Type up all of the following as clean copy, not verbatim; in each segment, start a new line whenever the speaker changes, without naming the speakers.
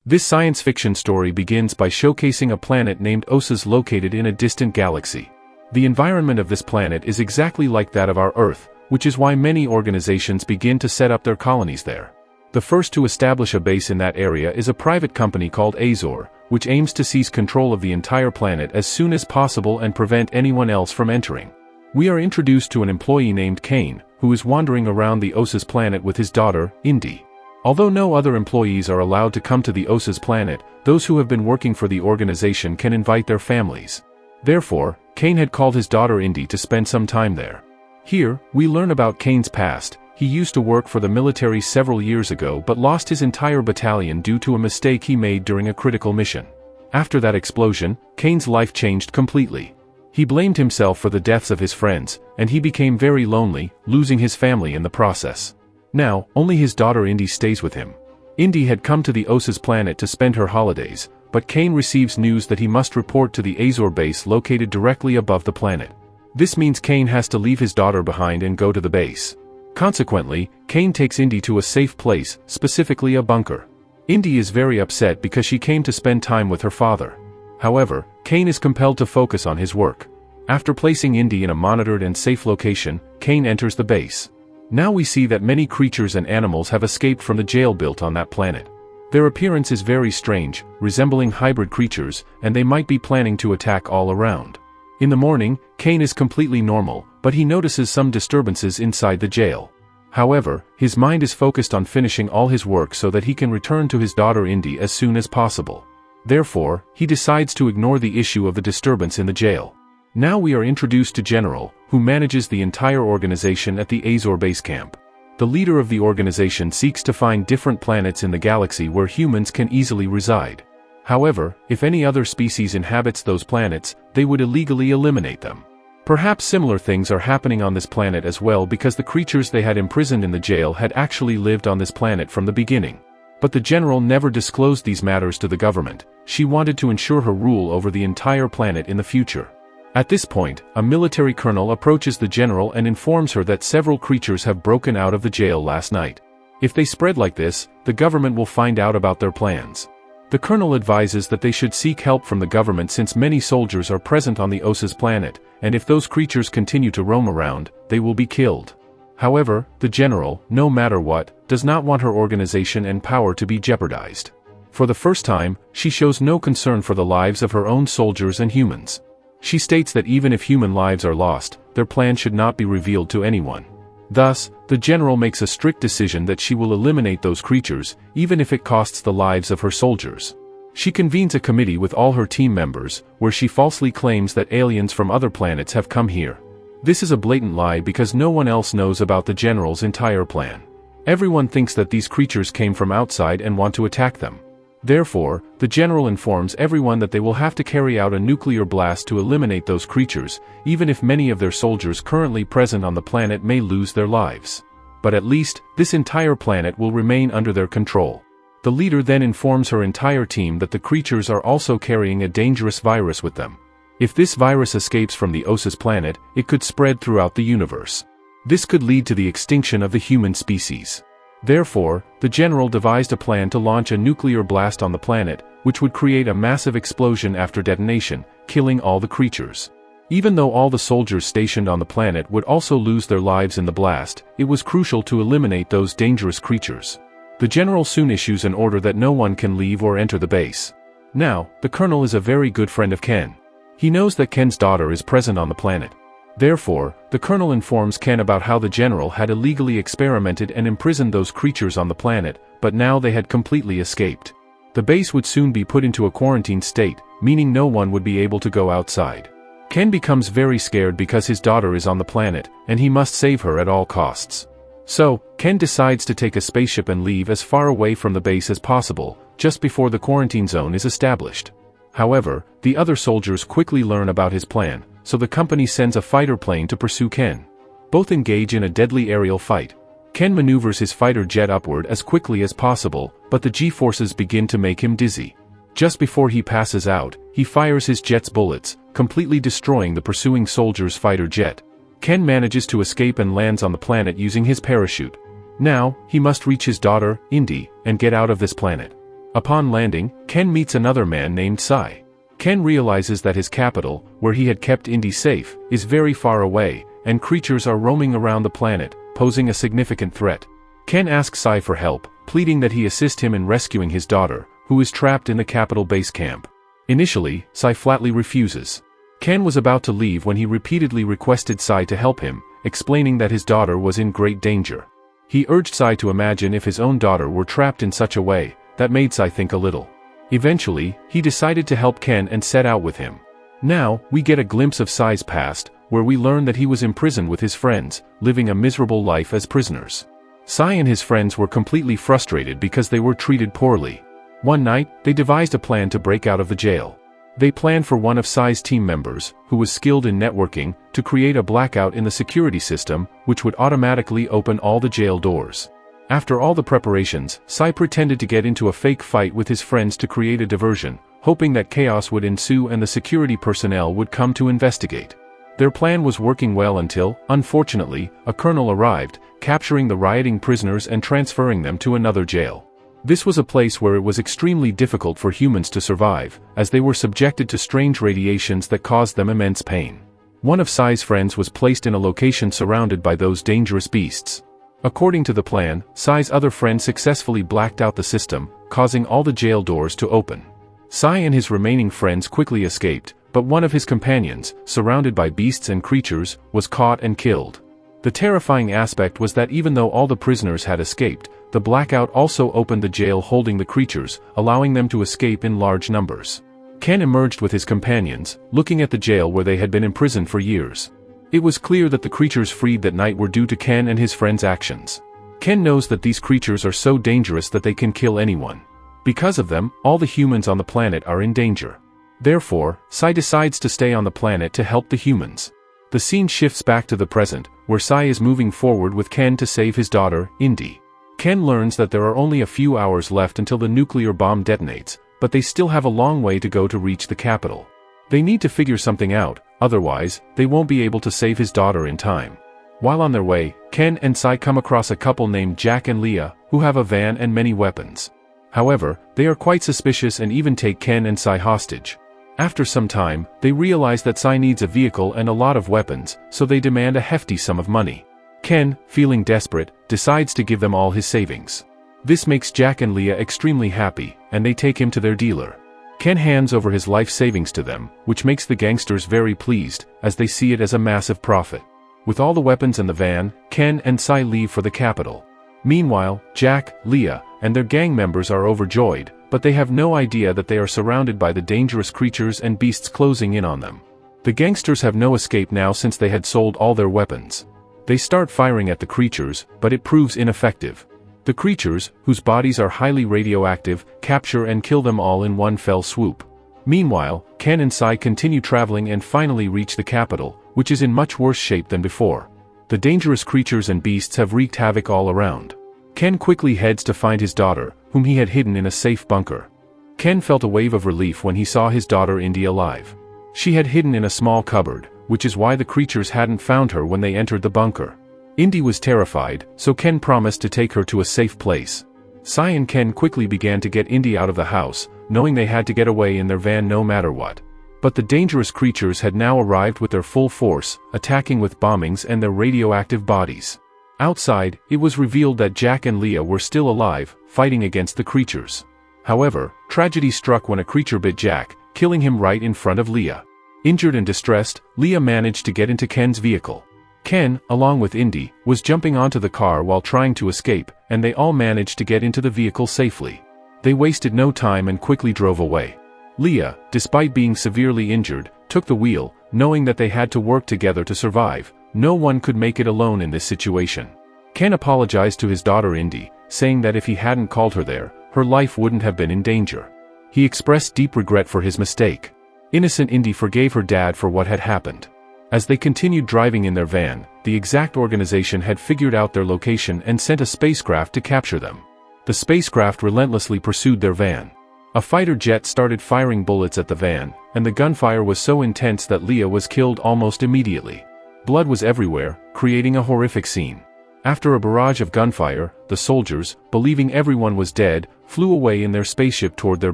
This science fiction story begins by showcasing a planet named Osas located in a distant galaxy. The environment of this planet is exactly like that of our Earth, which is why many organizations begin to set up their colonies there. The first to establish a base in that area is a private company called Azor, which aims to seize control of the entire planet as soon as possible and prevent anyone else from entering. We are introduced to an employee named Cain, who is wandering around the Osas planet with his daughter, Indy. Although no other employees are allowed to come to the Osas planet, those who have been working for the organization can invite their families. Therefore, Cain had called his daughter Indy to spend some time there. Here, we learn about Cain's past. He used to work for the military several years ago but lost his entire battalion due to a mistake he made during a critical mission. After that explosion, Cain's life changed completely. He blamed himself for the deaths of his friends, and he became very lonely, losing his family in the process. Now, only his daughter Indy stays with him. Indy had come to the Osas planet to spend her holidays, but Cain receives news that he must report to the Azor base located directly above the planet. This means Cain has to leave his daughter behind and go to the base. Consequently, Cain takes Indy to a safe place, specifically a bunker. Indy is very upset because she came to spend time with her father. However, Cain is compelled to focus on his work. After placing Indy in a monitored and safe location, Cain enters the base. Now we see that many creatures and animals have escaped from the jail built on that planet. Their appearance is very strange, resembling hybrid creatures, and they might be planning to attack all around. In the morning, Cain is completely normal, but he notices some disturbances inside the jail. However, his mind is focused on finishing all his work so that he can return to his daughter Indy as soon as possible. Therefore, he decides to ignore the issue of the disturbance in the jail. Now we are introduced to General, who manages the entire organization at the Azor base camp. The leader of the organization seeks to find different planets in the galaxy where humans can easily reside. However, if any other species inhabits those planets, they would illegally eliminate them. Perhaps similar things are happening on this planet as well because the creatures they had imprisoned in the jail had actually lived on this planet from the beginning. But the general never disclosed these matters to the government. She wanted to ensure her rule over the entire planet in the future. At this point, a military colonel approaches the general and informs her that several creatures have broken out of the jail last night. If they spread like this, the government will find out about their plans. The colonel advises that they should seek help from the government since many soldiers are present on the Osas planet, and if those creatures continue to roam around, they will be killed. However, the general, no matter what, does not want her organization and power to be jeopardized. For the first time, she shows no concern for the lives of her own soldiers and humans. She states that even if human lives are lost, their plan should not be revealed to anyone. Thus, the general makes a strict decision that she will eliminate those creatures, even if it costs the lives of her soldiers. She convenes a committee with all her team members, where she falsely claims that aliens from other planets have come here. This is a blatant lie because no one else knows about the general's entire plan. Everyone thinks that these creatures came from outside and want to attack them. Therefore, the general informs everyone that they will have to carry out a nuclear blast to eliminate those creatures, even if many of their soldiers currently present on the planet may lose their lives. But at least, this entire planet will remain under their control. The leader then informs her entire team that the creatures are also carrying a dangerous virus with them. If this virus escapes from the Osas planet, it could spread throughout the universe. This could lead to the extinction of the human species. Therefore, the general devised a plan to launch a nuclear blast on the planet, which would create a massive explosion after detonation, killing all the creatures. Even though all the soldiers stationed on the planet would also lose their lives in the blast, it was crucial to eliminate those dangerous creatures. The general soon issues an order that no one can leave or enter the base. Now, the colonel is a very good friend of Cain. He knows that Cain's daughter is present on the planet. Therefore, the colonel informs Cain about how the general had illegally experimented and imprisoned those creatures on the planet, but now they had completely escaped. The base would soon be put into a quarantine state, meaning no one would be able to go outside. Cain becomes very scared because his daughter is on the planet, and he must save her at all costs. So, Cain decides to take a spaceship and leave as far away from the base as possible, just before the quarantine zone is established. However, the other soldiers quickly learn about his plan, so the company sends a fighter plane to pursue Cain. Both engage in a deadly aerial fight. Cain maneuvers his fighter jet upward as quickly as possible, but the G-forces begin to make him dizzy. Just before he passes out, he fires his jet's bullets, completely destroying the pursuing soldier's fighter jet. Cain manages to escape and lands on the planet using his parachute. Now, he must reach his daughter, Indy, and get out of this planet. Upon landing, Cain meets another man named Sai. Cain realizes that his capital, where he had kept Indy safe, is very far away, and creatures are roaming around the planet, posing a significant threat. Cain asks Sai for help, pleading that he assist him in rescuing his daughter, who is trapped in the capital base camp. Initially, Sai flatly refuses. Cain was about to leave when he repeatedly requested Sai to help him, explaining that his daughter was in great danger. He urged Sai to imagine if his own daughter were trapped in such a way. That made Sai think a little. Eventually, he decided to help Cain and set out with him. Now, we get a glimpse of Sai's past, where we learn that he was imprisoned with his friends, living a miserable life as prisoners. Sai and his friends were completely frustrated because they were treated poorly. One night, they devised a plan to break out of the jail. They planned for one of Sai's team members, who was skilled in networking, to create a blackout in the security system, which would automatically open all the jail doors. After all the preparations, Sai pretended to get into a fake fight with his friends to create a diversion, hoping that chaos would ensue and the security personnel would come to investigate. Their plan was working well until, unfortunately, a colonel arrived, capturing the rioting prisoners and transferring them to another jail. This was a place where it was extremely difficult for humans to survive, as they were subjected to strange radiations that caused them immense pain. One of Sai's friends was placed in a location surrounded by those dangerous beasts. According to the plan, Sai's other friend successfully blacked out the system, causing all the jail doors to open. Sai and his remaining friends quickly escaped, but one of his companions, surrounded by beasts and creatures, was caught and killed. The terrifying aspect was that even though all the prisoners had escaped, the blackout also opened the jail holding the creatures, allowing them to escape in large numbers. Cain emerged with his companions, looking at the jail where they had been imprisoned for years. It was clear that the creatures freed that night were due to Cain and his friends' actions. Cain knows that these creatures are so dangerous that they can kill anyone. Because of them, all the humans on the planet are in danger. Therefore, Sai decides to stay on the planet to help the humans. The scene shifts back to the present, where Sai is moving forward with Cain to save his daughter, Indy. Cain learns that there are only a few hours left until the nuclear bomb detonates, but they still have a long way to go to reach the capital. They need to figure something out, otherwise, they won't be able to save his daughter in time. While on their way, Cain and Sai come across a couple named Jack and Leah, who have a van and many weapons. However, they are quite suspicious and even take Cain and Sai hostage. After some time, they realize that Sai needs a vehicle and a lot of weapons, so they demand a hefty sum of money. Cain, feeling desperate, decides to give them all his savings. This makes Jack and Leah extremely happy, and they take him to their dealer. Cain hands over his life savings to them, which makes the gangsters very pleased, as they see it as a massive profit. With all the weapons in the van, Cain and Sai leave for the capital. Meanwhile, Jack, Leah, and their gang members are overjoyed, but they have no idea that they are surrounded by the dangerous creatures and beasts closing in on them. The gangsters have no escape now since they had sold all their weapons. They start firing at the creatures, but it proves ineffective. The creatures, whose bodies are highly radioactive, capture and kill them all in one fell swoop. Meanwhile, Cain and Sai continue traveling and finally reach the capital, which is in much worse shape than before. The dangerous creatures and beasts have wreaked havoc all around. Cain quickly heads to find his daughter, whom he had hidden in a safe bunker. Cain felt a wave of relief when he saw his daughter Indy alive. She had hidden in a small cupboard, which is why the creatures hadn't found her when they entered the bunker. Indy was terrified, so Cain promised to take her to a safe place. Sai and Cain quickly began to get Indy out of the house, knowing they had to get away in their van no matter what. But the dangerous creatures had now arrived with their full force, attacking with bombings and their radioactive bodies. Outside, it was revealed that Jack and Leah were still alive, fighting against the creatures. However, tragedy struck when a creature bit Jack, killing him right in front of Leah. Injured and distressed, Leah managed to get into Cain's vehicle. Cain, along with Indy, was jumping onto the car while trying to escape, and they all managed to get into the vehicle safely. They wasted no time and quickly drove away. Leah, despite being severely injured, took the wheel, knowing that they had to work together to survive. No one could make it alone in this situation. Cain apologized to his daughter Indy, saying that if he hadn't called her there, her life wouldn't have been in danger. He expressed deep regret for his mistake. Innocent Indy forgave her dad for what had happened. As they continued driving in their van, the exact organization had figured out their location and sent a spacecraft to capture them. The spacecraft relentlessly pursued their van. A fighter jet started firing bullets at the van, and the gunfire was so intense that Leah was killed almost immediately. Blood was everywhere, creating a horrific scene. After a barrage of gunfire, the soldiers, believing everyone was dead, flew away in their spaceship toward their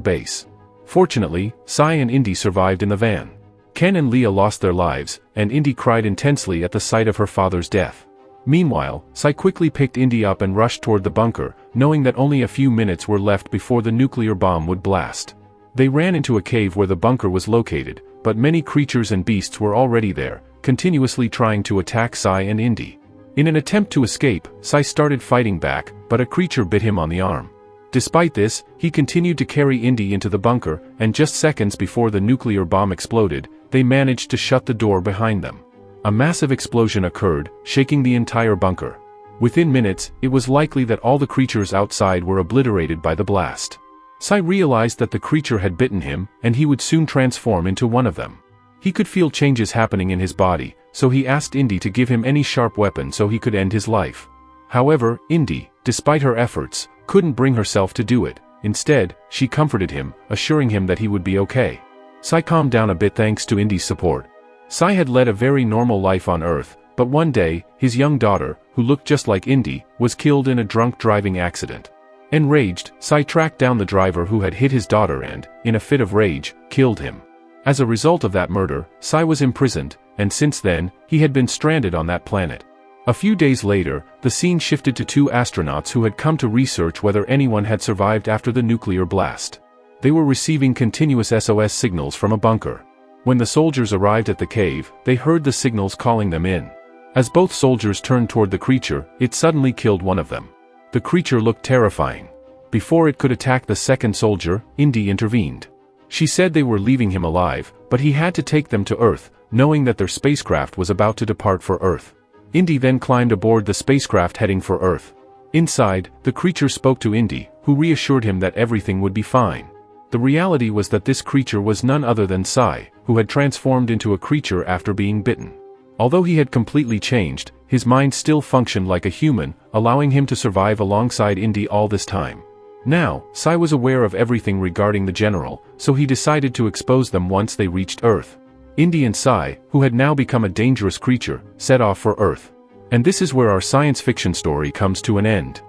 base. Fortunately, Sai and Indy survived in the van. Ken and Leah lost their lives, and Indy cried intensely at the sight of her father's death. Meanwhile, Sai quickly picked Indy up and rushed toward the bunker, knowing that only a few minutes were left before the nuclear bomb would blast. They ran into a cave where the bunker was located, but many creatures and beasts were already there, continuously trying to attack Sai and Indy. In an attempt to escape, Sai started fighting back, but a creature bit him on the arm. Despite this, he continued to carry Indy into the bunker, and just seconds before the nuclear bomb exploded, they managed to shut the door behind them. A massive explosion occurred, shaking the entire bunker. Within minutes, it was likely that all the creatures outside were obliterated by the blast. Sai realized that the creature had bitten him, and he would soon transform into one of them. He could feel changes happening in his body, so he asked Indy to give him any sharp weapon so he could end his life. However, Indy, despite her efforts, couldn't bring herself to do it. Instead, she comforted him, assuring him that he would be okay. Sai calmed down a bit thanks to Indy's support. Sai had led a very normal life on Earth, but one day, his young daughter, who looked just like Indy, was killed in a drunk driving accident. Enraged, Sai tracked down the driver who had hit his daughter and, in a fit of rage, killed him. As a result of that murder, Sai was imprisoned, and since then, he had been stranded on that planet. A few days later, the scene shifted to two astronauts who had come to research whether anyone had survived after the nuclear blast. They were receiving continuous SOS signals from a bunker. When the soldiers arrived at the cave, they heard the signals calling them in. As both soldiers turned toward the creature, it suddenly killed one of them. The creature looked terrifying. Before it could attack the second soldier, Indy intervened. She said they were leaving him alive, but he had to take them to Earth, knowing that their spacecraft was about to depart for Earth. Indy then climbed aboard the spacecraft heading for Earth. Inside, the creature spoke to Indy, who reassured him that everything would be fine. The reality was that this creature was none other than Sai, who had transformed into a creature after being bitten. Although he had completely changed, his mind still functioned like a human, allowing him to survive alongside Indy all this time. Now, Sai was aware of everything regarding the general, so he decided to expose them once they reached Earth. Indy and Sai, who had now become a dangerous creature, set off for Earth. And this is where our science fiction story comes to an end.